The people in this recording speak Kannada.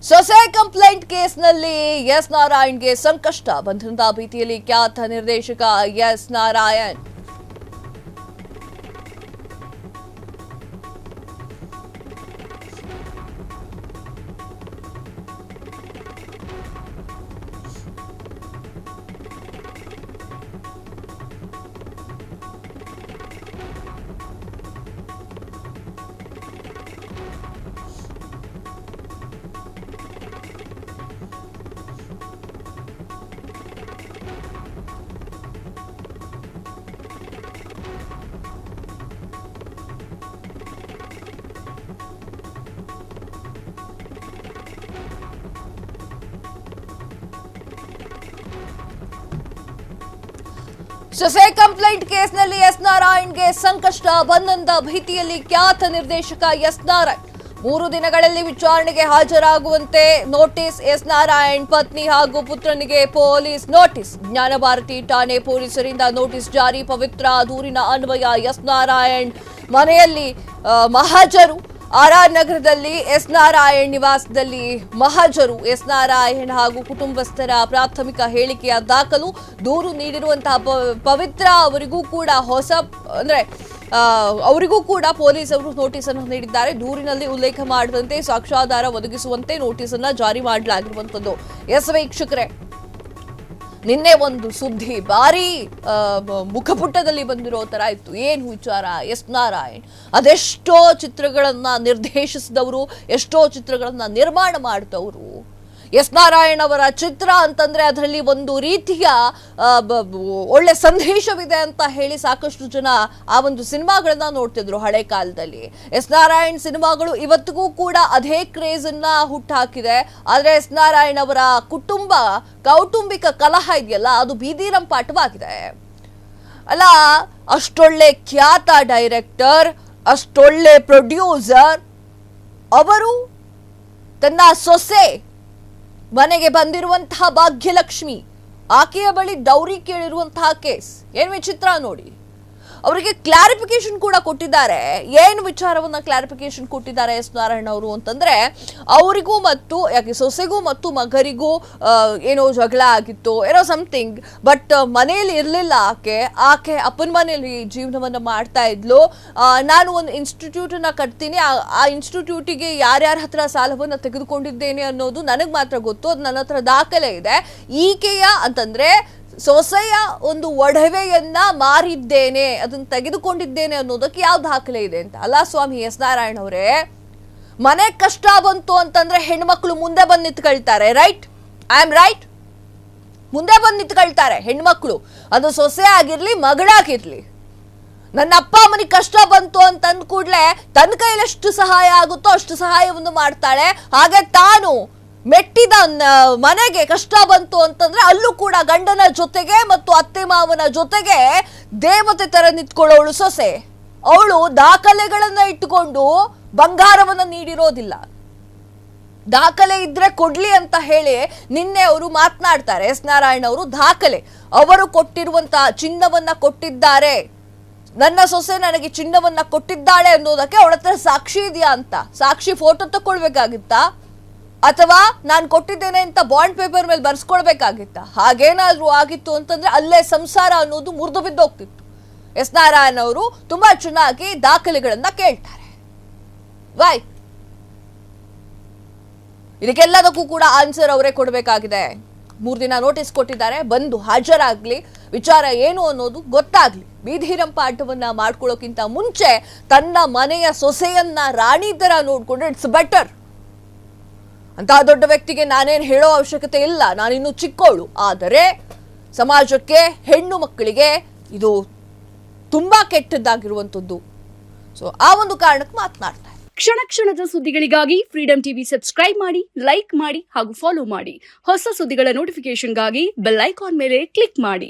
ಸೊಸೆ ಕಂಪ್ಲೇಂಟ್ ಕೇಸ್ನಲ್ಲಿ ಎಸ್ ನಾರಾಯಣ್ಗೆ ಸಂಕಷ್ಟ. ಬಂಧನದ ಭೀತಿಯಲ್ಲಿ ಖ್ಯಾತ ನಿರ್ದೇಶಕ ಎಸ್ ನಾರಾಯಣ್. ಸೊಸೆ ಕಂಪ್ಲೇಂಟ್ ಕೇಸ್ನಲ್ಲಿ ಎಸ್ ನಾರಾಯಣ್ಗೆ ಸಂಕಷ್ಟ. ಬಂಧನದ ಭೀತಿಯಲ್ಲಿ ಖ್ಯಾತ ನಿರ್ದೇಶಕ ಎಸ್ ನಾರಾಯಣ್. 3 ದಿನಗಳಲ್ಲಿ ವಿಚಾರಣೆಗೆ ಹಾಜರಾಗುವಂತೆ ನೋಟಿಸ್. ಎಸ್ ನಾರಾಯಣ್ ಪತ್ನಿ ಹಾಗೂ ಪುತ್ರನಿಗೆ ಪೊಲೀಸ್ ನೋಟಿಸ್. ಜ್ಞಾನಭಾರತಿ ಠಾಣೆ ಪೊಲೀಸರಿಂದ ನೋಟಿಸ್ ಜಾರಿ. ಪವಿತ್ರ ದೂರಿನ ಅನ್ವಯ ಎಸ್ ನಾರಾಯಣ್ ಮನೆಯಲ್ಲಿ ಮಹಾಜರು. ಆರ್ಆರ್ ನಗರದಲ್ಲಿ ಎಸ್ ನಾರಾಯಣ್ ನಿವಾಸದಲ್ಲಿ ಮಹಾಜರು. ಎಸ್ ನಾರಾಯಣ್ ಹಾಗೂ ಕುಟುಂಬಸ್ಥರ ಪ್ರಾಥಮಿಕ ಹೇಳಿಕೆಯ ದಾಖಲು. ದೂರು ನೀಡಿರುವಂತಹ ಪವಿತ್ರ ಅವರಿಗೂ ಕೂಡ ಅವರಿಗೂ ಕೂಡ ಪೊಲೀಸ್ ಅವರು ನೋಟಿಸ್ ಅನ್ನು ನೀಡಿದ್ದಾರೆ. ದೂರಿನಲ್ಲಿ ಉಲ್ಲೇಖ ಮಾಡದಂತೆ ಸಾಕ್ಷ್ಯಾಧಾರ ಒದಗಿಸುವಂತೆ ನೋಟಿಸ್ ಅನ್ನ ಜಾರಿ ಮಾಡಲಾಗಿರುವಂತದ್ದು. ಎಸ್ ವೀಕ್ಷಕರೇ, ನಿನ್ನೆ ಒಂದು ಸುದ್ದಿ ಭಾರಿ ಮುಖಪುಟದಲ್ಲಿ ಬಂದಿರೋ ತರ ಇತ್ತು. ಏನು ವಿಚಾರ? ಎಸ್ ನಾರಾಯಣ್ ಅದೆಷ್ಟೋ ಚಿತ್ರಗಳನ್ನ ನಿರ್ದೇಶಿಸಿದವರು, ಎಷ್ಟೋ ಚಿತ್ರಗಳನ್ನ ನಿರ್ಮಾಣ ಮಾಡಿದವರು. ಎಸ್ ನಾರಾಯಣ್ ಅವರ ಚಿತ್ರ ಅಂತಂದ್ರೆ ಅದರಲ್ಲಿ ಒಂದು ರೀತಿಯ ಒಳ್ಳೆ ಸಂದೇಶವಿದೆ ಅಂತ ಹೇಳಿ ಸಾಕಷ್ಟು ಜನ ಆ ಒಂದು ಸಿನಿಮಾಗಳನ್ನ ನೋಡ್ತಿದ್ರು ಹಳೆ ಕಾಲದಲ್ಲಿ. ಎಸ್ ನಾರಾಯಣ್ ಸಿನಿಮಾಗಳು ಇವತ್ತಿಗೂ ಕೂಡ ಅದೇ ಕ್ರೇಜ್ ಅನ್ನ ಹುಟ್ಟಾಕಿದೆ. ಆದ್ರೆ ಎಸ್ ನಾರಾಯಣ್ ಅವರ ಕೌಟುಂಬಿಕ ಕಲಹ ಇದೆಯಲ್ಲ, ಅದು ಬೀದಿರಂಪಾಟವಾಗಿದೆ. ಅಲ್ಲ, ಅಷ್ಟೊಳ್ಳೆ ಖ್ಯಾತ ಡೈರೆಕ್ಟರ್, ಅಷ್ಟೊಳ್ಳೆ ಪ್ರೊಡ್ಯೂಸರ್ ಅವರು ತನ್ನ ಸೊಸೆ ಮನೆಗೆ ಬಂದಿರುವಂತಹ ಭಾಗ್ಯಲಕ್ಷ್ಮಿ, ಆಕೆಯ ಬಳಿ ಡೌರಿ ಕೇಳಿರುವಂತಹ ಕೇಸ್. ಏನು ವಿಚಿತ್ರ ನೋಡಿ. ಅವರಿಗೆ ಕ್ಲಾರಿಫಿಕೇಶನ್ ಕೂಡ ಕೊಟ್ಟಿದ್ದಾರೆ. ಏನು ವಿಚಾರವನ್ನ ಕ್ಲಾರಿಫಿಕೇಶನ್ ಕೊಟ್ಟಿದ್ದಾರೆ ಎಸ್ ನಾರಾಯಣ್ ಅವರು ಅಂತಂದ್ರೆ, ಅವರಿಗೂ ಮತ್ತು ಯಾಕೆ ಸೊಸೆಗೂ ಮತ್ತು ಮಗರಿಗೂ ಏನೋ ಜಗಳ ಆಗಿತ್ತು, ಏನೋ ಸಮಥಿಂಗ್. ಬಟ್ ಮನೆಯಲ್ಲಿ ಇರಲಿಲ್ಲ ಆಕೆ ಅಪ್ಪನ ಮನೆಯಲ್ಲಿ ಜೀವನವನ್ನ ಮಾಡ್ತಾ ಇದ್ಲು. ನಾನು ಒಂದು ಇನ್ಸ್ಟಿಟ್ಯೂಟ್ ಅನ್ನ ಕಟ್ತೀನಿ, ಆ ಇನ್ಸ್ಟಿಟ್ಯೂಟಿಗೆ ಯಾರ್ಯಾರ ಹತ್ರ ಸಾಲವನ್ನ ತೆಗೆದುಕೊಂಡಿದ್ದೇನೆ ಅನ್ನೋದು ನನಗೆ ಮಾತ್ರ ಗೊತ್ತು, ಅದು ನನ್ನ ಹತ್ರ ದಾಖಲೆ ಇದೆ. ಈಕೆಯ ಅಂತಂದ್ರೆ ಸೊಸೆಯ ಒಂದು ಒಡವೆಯನ್ನ ಮಾರಿದ್ದೇನೆ, ಅದನ್ನ ತೆಗೆದುಕೊಂಡಿದ್ದೇನೆ ಅನ್ನೋದಕ್ಕೆ ಯಾವ ದಾಖಲೆ ಇದೆ ಅಂತ. ಅಲ್ಲ ಸ್ವಾಮಿ ಎಸ್ ನಾರಾಯಣ್ ಅವರೇ, ಮನೆ ಕಷ್ಟ ಬಂತು ಅಂತಂದ್ರೆ ಹೆಣ್ಮಕ್ಳು ಮುಂದೆ ಬಂದು ನಿಂತ್ಕೊಳ್ತಾರೆ. ರೈಟ್? I am right? ಮುಂದೆ ಬಂದು ನಿಂತ್ಕೊಳ್ತಾರೆ ಹೆಣ್ಮಕ್ಳು, ಅದು ಸೊಸೆ ಆಗಿರ್ಲಿ ಮಗಳಾಗಿರ್ಲಿ. ನನ್ನ ಅಪ್ಪ ಅಮ್ಮನಿಗೆ ಕಷ್ಟ ಬಂತು ಅಂತಂದ ಕೂಡಲೇ ತನ್ನ ಕೈಲಿ ಎಷ್ಟು ಸಹಾಯ ಆಗುತ್ತೋ ಅಷ್ಟು ಸಹಾಯವನ್ನು ಮಾಡ್ತಾಳೆ. ಹಾಗೆ ತಾನು ಮೆಟ್ಟಿದ ಮನೆಗೆ ಕಷ್ಟ ಬಂತು ಅಂತಂದ್ರೆ ಅಲ್ಲೂ ಕೂಡ ಗಂಡನ ಜೊತೆಗೆ ಮತ್ತು ಅತ್ತೆ ಮಾವನ ಜೊತೆಗೆ ದೇವತೆ ತರ ನಿಂತ್ಕೊಳ್ಳೋಳು ಸೊಸೆ. ಅವಳು ದಾಖಲೆಗಳನ್ನ ಇಟ್ಟುಕೊಂಡು ಬಂಗಾರವನ್ನ ನೀಡಿರೋದಿಲ್ಲ. ದಾಖಲೆ ಇದ್ರೆ ಕೊಡ್ಲಿ ಅಂತ ಹೇಳಿ ನಿನ್ನೆ ಅವರು ಮಾತನಾಡ್ತಾರೆ ಎಸ್ ನಾರಾಯಣ್ ಅವರು. ದಾಖಲೆ, ಅವರು ಕೊಟ್ಟಿರುವಂತಹ ಚಿನ್ನವನ್ನ ಕೊಟ್ಟಿದ್ದಾರೆ, ನನ್ನ ಸೊಸೆ ನನಗೆ ಚಿನ್ನವನ್ನ ಕೊಟ್ಟಿದ್ದಾಳೆ ಅನ್ನೋದಕ್ಕೆ ಅವಳ ಹತ್ರ ಸಾಕ್ಷಿ ಇದೆಯಾ ಅಂತ. ಸಾಕ್ಷಿ ಫೋಟೋ ತಕೊಳ್ಬೇಕಾಗಿತ್ತಾ, ಅಥವಾ ನಾನು ಕೊಟ್ಟಿದ್ದೇನೆ ಅಂತ ಬಾಂಡ್ ಪೇಪರ್ ಮೇಲೆ ಬರ್ಸ್ಕೊಳ್ಬೇಕಾಗಿತ್ತ? ಹಾಗೇನಾದ್ರೂ ಆಗಿತ್ತು ಅಂತಂದ್ರೆ ಅಲ್ಲೇ ಸಂಸಾರ ಅನ್ನೋದು ಮುರಿದು ಬಿದ್ದೋಗ್ತಿತ್ತು. ಎಸ್ ನಾರಾಯಣ್ ಅವರು ತುಂಬಾ ಚೆನ್ನಾಗಿ ದಾಖಲೆಗಳನ್ನ ಕೇಳ್ತಾರೆ. ವೈ? ಇದಕ್ಕೆಲ್ಲದಕ್ಕೂ ಕೂಡ ಆನ್ಸರ್ ಅವರೇ ಕೊಡಬೇಕಾಗಿದೆ. 3 ದಿನ ನೋಟಿಸ್ ಕೊಟ್ಟಿದ್ದಾರೆ, ಬಂದು ಹಾಜರಾಗ್ಲಿ, ವಿಚಾರ ಏನು ಅನ್ನೋದು ಗೊತ್ತಾಗ್ಲಿ. ಬೀದಿರಂಪಾಟವನ್ನ ಮಾಡ್ಕೊಳ್ಳೋಕ್ಕಿಂತ ಮುಂಚೆ ತನ್ನ ಮನೆಯ ಸೊಸೆಯನ್ನ ರಾಣಿ ತರ ನೋಡ್ಕೊಂಡ್ರೆ ಇಟ್ಸ್ ಬೆಟರ್. ಅಂತಹ ದೊಡ್ಡ ವ್ಯಕ್ತಿಗೆ ನಾನೇನು ಹೇಳೋ ಅವಶ್ಯಕತೆ ಇಲ್ಲ, ನಾನಿನ್ನು ಚಿಕ್ಕೋಳು. ಆದರೆ ಸಮಾಜಕ್ಕೆ, ಹೆಣ್ಣು ಮಕ್ಕಳಿಗೆ ಇದು ತುಂಬಾ ಕೆಟ್ಟದ್ದಾಗಿರುವಂಥದ್ದು. ಸೊ ಆ ಒಂದು ಕಾರಣಕ್ಕೆ ಮಾತನಾಡ್ತಾರೆ. ಕ್ಷಣ ಕ್ಷಣದ ಸುದ್ದಿಗಳಿಗಾಗಿ ಫ್ರೀಡಂ ಟಿವಿ ಸಬ್ಸ್ಕ್ರೈಬ್ ಮಾಡಿ, ಲೈಕ್ ಮಾಡಿ ಹಾಗೂ ಫಾಲೋ ಮಾಡಿ. ಹೊಸ ಸುದ್ದಿಗಳ ನೋಟಿಫಿಕೇಶನ್ಗಾಗಿ ಬೆಲ್ ಐಕಾನ್ ಮೇಲೆ ಕ್ಲಿಕ್ ಮಾಡಿ.